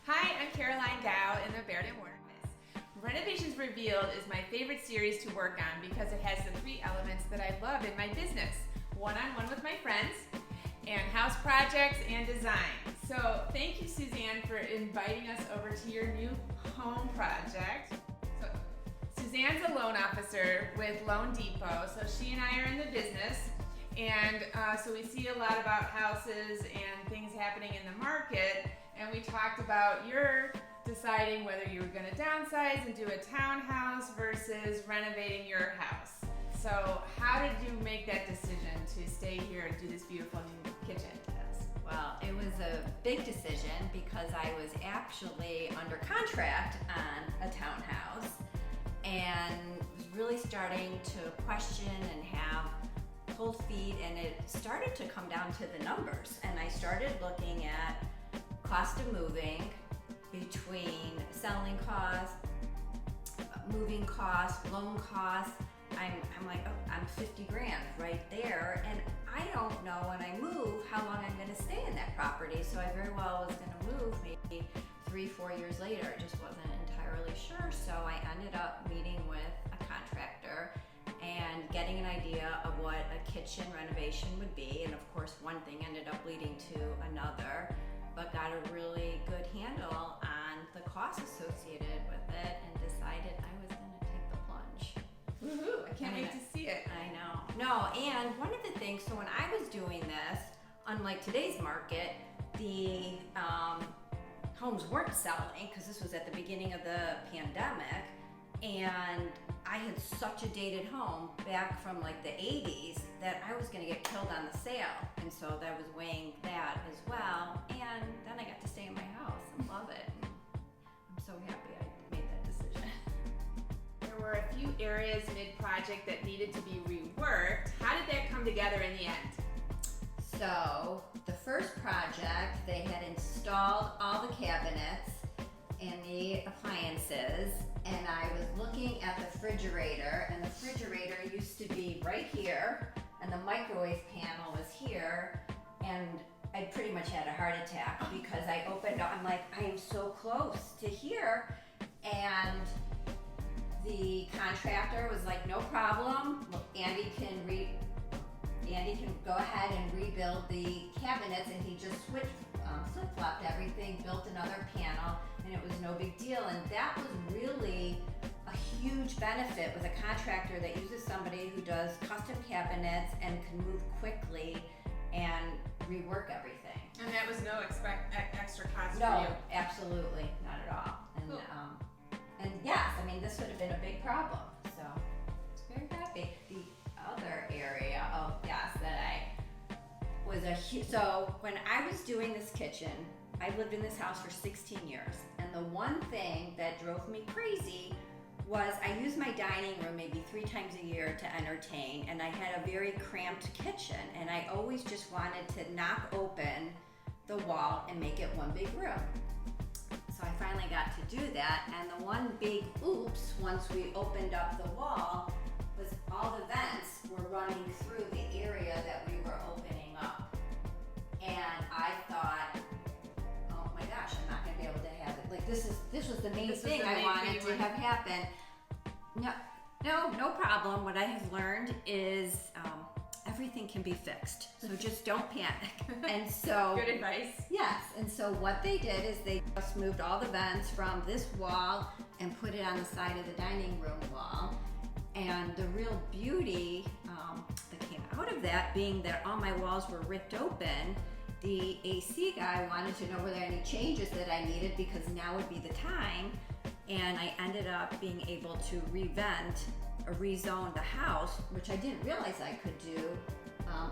Hi, I'm Caroline Gow in the Baird & Warner. Renovations Revealed is my favorite series to work on because it has the three elements that I love in my business: one-on-one with my friends, and house projects and design. So thank you, Suzanne, for inviting us over to your new home project. So Suzanne's a loan officer with Loan Depot, so she and I are in the business. And so we see a lot about houses and things happening in the market, and we talked about your deciding whether you were going to downsize and do a townhouse versus renovating your house. So how did you make that decision to stay here and do this beautiful new kitchen? Well, it was a big decision because I was actually under contract on a townhouse and was really starting to question and have cold feet, and it started to come down to the numbers. And I started looking at cost of moving, between selling costs, moving costs, loan costs. I'm like, oh, I'm 50 grand right there, and I don't know when I move how long I'm going to stay in that property. So I very well was going to move maybe 3-4 years later. I just wasn't entirely sure. So I ended up meeting with a contractor and getting an idea of what a kitchen renovation would be. And of course, one thing ended up leading to another, but got a really good handle on the costs associated with it and decided I was going to take the plunge. Woohoo! I can't wait to see it. I know. No, and one of the things, so when I was doing this, unlike today's market, the homes weren't selling because this was at the beginning of the pandemic, and I had such a dated home back from like the 80s that I was going to get killed on the sale, and so that was weighing that as well. And then I got to stay in my house and love it. And I'm so happy I made that decision. There were a few areas mid-project that needed to be reworked. How did that come together in the end? So the first project, they had installed all the cabinets and the appliances, and I was looking at the refrigerator, and the refrigerator used to be right here, and the microwave panel was here, and I pretty much had a heart attack because I opened up, I'm like, I am so close to here, and the contractor was like, no problem, Andy can go ahead and rebuild the cabinets, and he just flip-flopped everything, built another panel, and it was no big deal. And that was really a huge benefit with a contractor that uses somebody who does custom cabinets and can move quickly and rework everything. And that was no extra cost No, for you? absolutely, not at all. And, cool. And yes, I mean, this would have been a big problem, so very happy. The other area of, yes, that I was so when I was doing this kitchen, I lived in this house for 16 years, and the one thing that drove me crazy was I used my dining room maybe 3 times a year to entertain, and I had a very cramped kitchen, and I always just wanted to knock open the wall and make it one big room. So I finally got to do that, and the one big oops once we opened up the wall was all the vents were running through the area that we were opening up. And I thought, oh my gosh, I'm not gonna be able to have it. Like this was the main thing I wanted to have happen. No problem. What I have learned is everything can be fixed. So just don't panic. And so good advice. Yes, and so what they did is they just moved all the vents from this wall and put it on the side of the dining room wall. And the real beauty that came out of that being that all my walls were ripped open, the AC guy wanted to know were there any changes that I needed because now would be the time. And I ended up being able to revent or rezone the house, which I didn't realize I could do,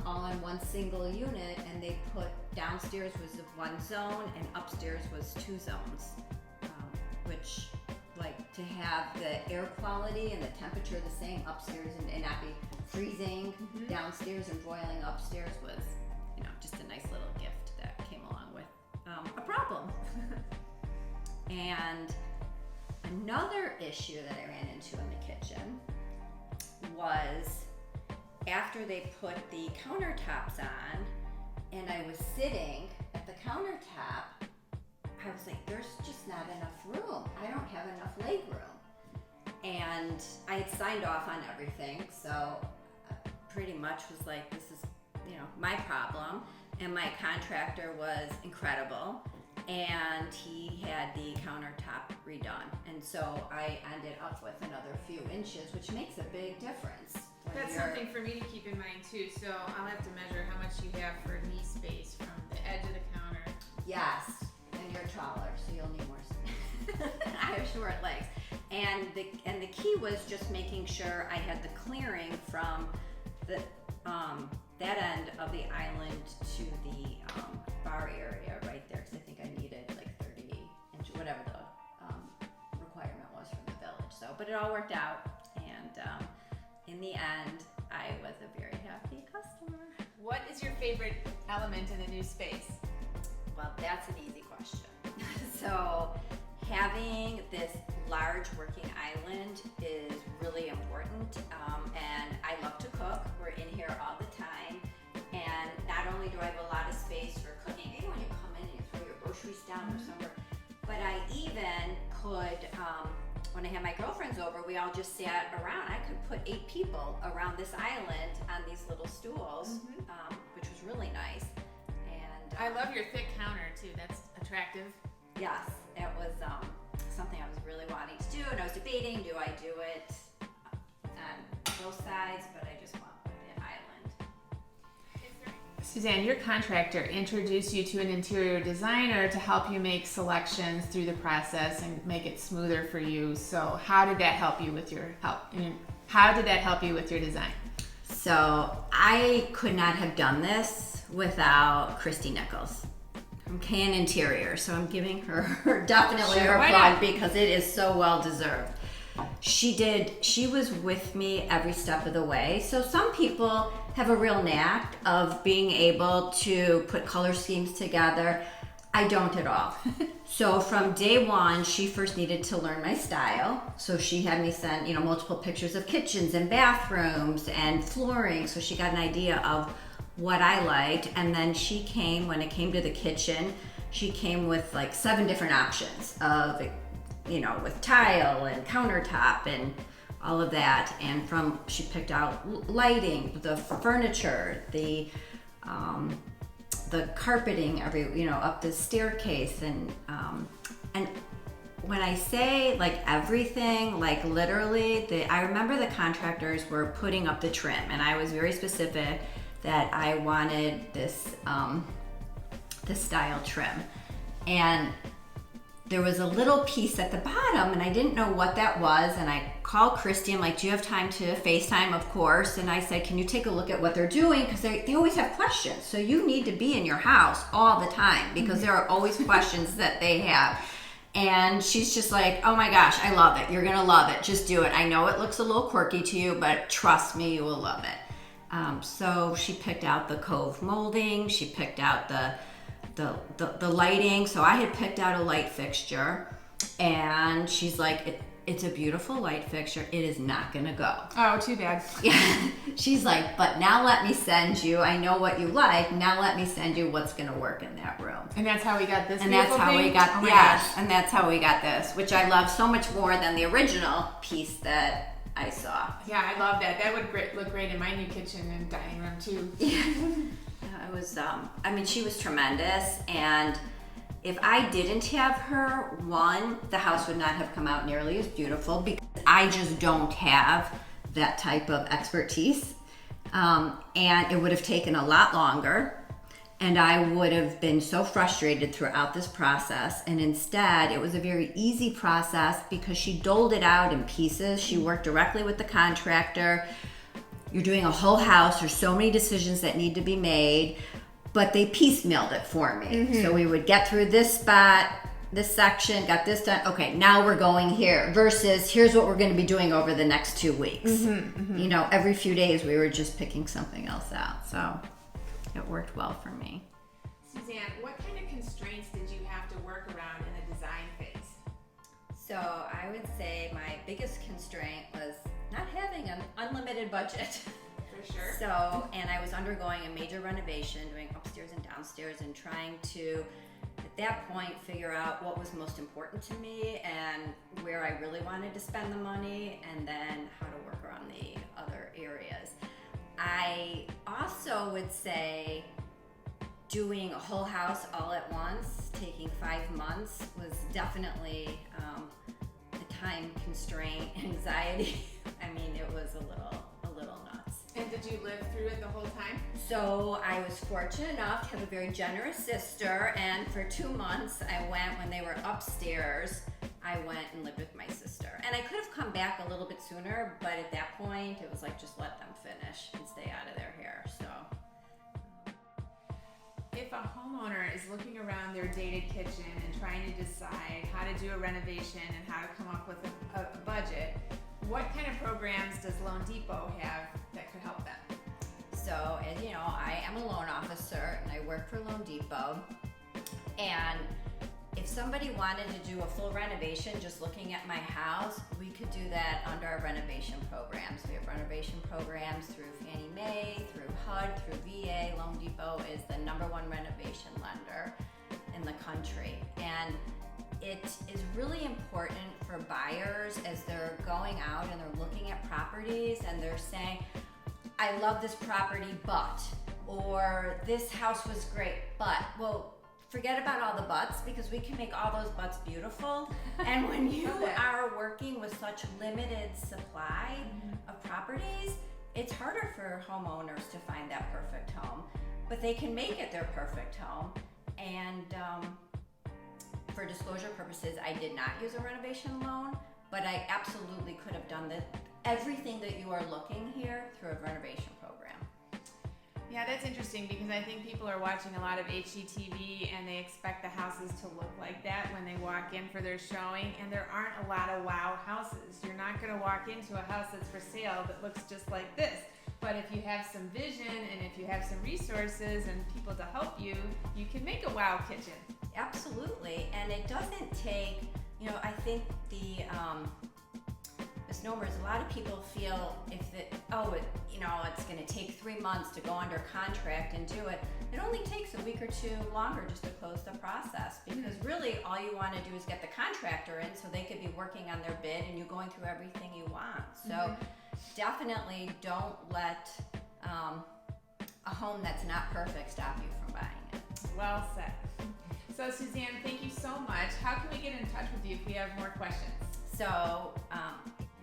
all in one single unit. And they put downstairs was one zone and upstairs was 2 zones, which like to have the air quality and the temperature the same upstairs and not be freezing downstairs and boiling upstairs was, just a nice little gift that came along with a problem. And another issue that I ran into in the kitchen was after they put the countertops on and I was sitting at the countertop, I was like, there's just not enough room. I don't have enough leg room. And I had signed off on everything, so pretty much was like, this is, my problem. And my contractor was incredible, and he had the countertop redone. And so I ended up with another few inches, which makes a big difference. That's something for me to keep in mind too. So I'll have to measure how much you have for knee space from the edge of the counter. Yes, and you're taller, so you'll need more space. I have short legs. And the key was just making sure I had the clearing from the that end of the island to the bar area right there, because I think I needed like 30 inch, whatever the requirement was from the village. So, but it all worked out, and in the end, I was a very happy customer. What is your favorite element in the new space? Well, that's an easy question. So, having this large working island is really important, and I love to cook. We're in here all the time, and not only do I have a lot of space for cooking, even when you come in and you throw your groceries down or somewhere, but I even could, when I had my girlfriends over, we all just sat around. I could put 8 people around this island on these little stools, which was really nice. And I love your thick counter too. That's attractive. yes, it was something I was really wanting to do, and I was debating, do I do it on both sides, but I just want an island. Suzanne, your contractor introduced you to an interior designer to help you make selections through the process and make it smoother for you. So how did that help you with your design? So I could not have done this without Christy Nichols from Can Interior. So I'm giving her definitely Sure, her why plug not? because it is so well deserved. She was with me every step of the way. So some people have a real knack of being able to put color schemes together. I don't at all. So from day one, she first needed to learn my style. So she had me send, multiple pictures of kitchens and bathrooms and flooring. So she got an idea of what I liked. And then when it came to the kitchen, she came with like 7 different options of, with tile and countertop and all of that. And she picked out lighting, the furniture, the carpeting up the staircase, and when I say like everything, like literally, I remember the contractors were putting up the trim, and I was very specific that I wanted this style trim, and there was a little piece at the bottom, and I didn't know what that was, and I called Christy. I'm like, do you have time to FaceTime? Of course. And I said, can you take a look at what they're doing? Because they always have questions. So you need to be in your house all the time because there are always questions that they have. And she's just like, oh my gosh, I love it. You're going to love it. Just do it. I know it looks a little quirky to you, but trust me, you will love it. So she picked out the Cove molding. She picked out the lighting. So I had picked out a light fixture, and she's like, it's a beautiful light fixture. It is not gonna go. Oh, too bad. Yeah. She's like, but now let me send you, I know what you like, now let me send you what's gonna work in that room. And that's how we got this. And that's how thing? we got, oh my yes, gosh. and that's how we got this, which I love so much more than the original piece that I saw. Yeah, I love that. That would look great in my new kitchen and dining room too. Yeah, it was, she was tremendous, and if I didn't have her, the house would not have come out nearly as beautiful because I just don't have that type of expertise, and it would have taken a lot longer, and I would have been so frustrated throughout this process. And instead, it was a very easy process because she doled it out in pieces. She worked directly with the contractor. You're doing a whole house. There's so many decisions that need to be made, but they piecemealed it for me. So we would get through this spot, this section, got this done. Okay, now we're going here versus here's what we're going to be doing over the next 2 weeks. Every few days we were just picking something else out. So it worked well for me. Suzanne, what kind of constraints did you have to work around in the design phase? So I would say my biggest constraint was not having an unlimited budget. For sure. So, and I was undergoing a major renovation, doing upstairs and downstairs, and trying to, at at that point figure out what was most important to me and where I really wanted to spend the money, and then how to work around the other areas. I also would say doing a whole house all at once, taking 5 months, was definitely the time constraint, anxiety. I mean, it was a little nuts. And did you live through it the whole time? So I was fortunate enough to have a very generous sister, and for 2 months I went, when they were upstairs, I went and lived with my sister. And I could have come back a little bit sooner, but at that point it was like, just let them finish and stay out of their hair. So if a homeowner is looking around their dated kitchen and trying to decide how to do a renovation and how to come up with a budget, what kind of programs does Loan Depot have that could help them? So, as you know, I am a loan officer and I work for Loan Depot. And if somebody wanted to do a full renovation, just looking at my house, we could do that under our renovation programs. We have renovation programs through Fannie Mae, through HUD, through VA. Loan Depot is the #1 renovation lender in the country. And it is really important for buyers as they're going out and they're looking at properties and they're saying, I love this property, but, or this house was great, but, well, forget about all the buts, because we can make all those buts beautiful. And when you are working with such limited supply of properties, it's harder for homeowners to find that perfect home, but they can make it their perfect home. And for disclosure purposes, I did not use a renovation loan, but I absolutely could have done everything that you are looking here through a renovation program. Yeah, that's interesting, because I think people are watching a lot of HGTV and they expect the houses to look like that when they walk in for their showing, and there aren't a lot of wow houses. You're not going to walk into a house that's for sale that looks just like this. But if you have some vision and if you have some resources and people to help you, you can make a wow kitchen. Absolutely. And it doesn't take, I think the misnomers, a lot of people feel it's going to take 3 months to go under contract and do it. It only takes a week or two longer just to close the process, because really all you want to do is get the contractor in so they could be working on their bid and you going through everything you want. So definitely don't let a home that's not perfect stop you from buying it. Well said. So Suzanne, thank you so much. How can we get in touch with you if we have more questions? So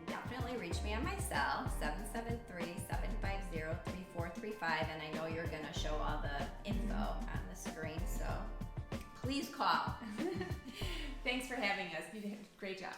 definitely reach me on my cell, 773-750-3435, and I know you're going to show all the info on the screen, so please call. Thanks for having us. You did a great job.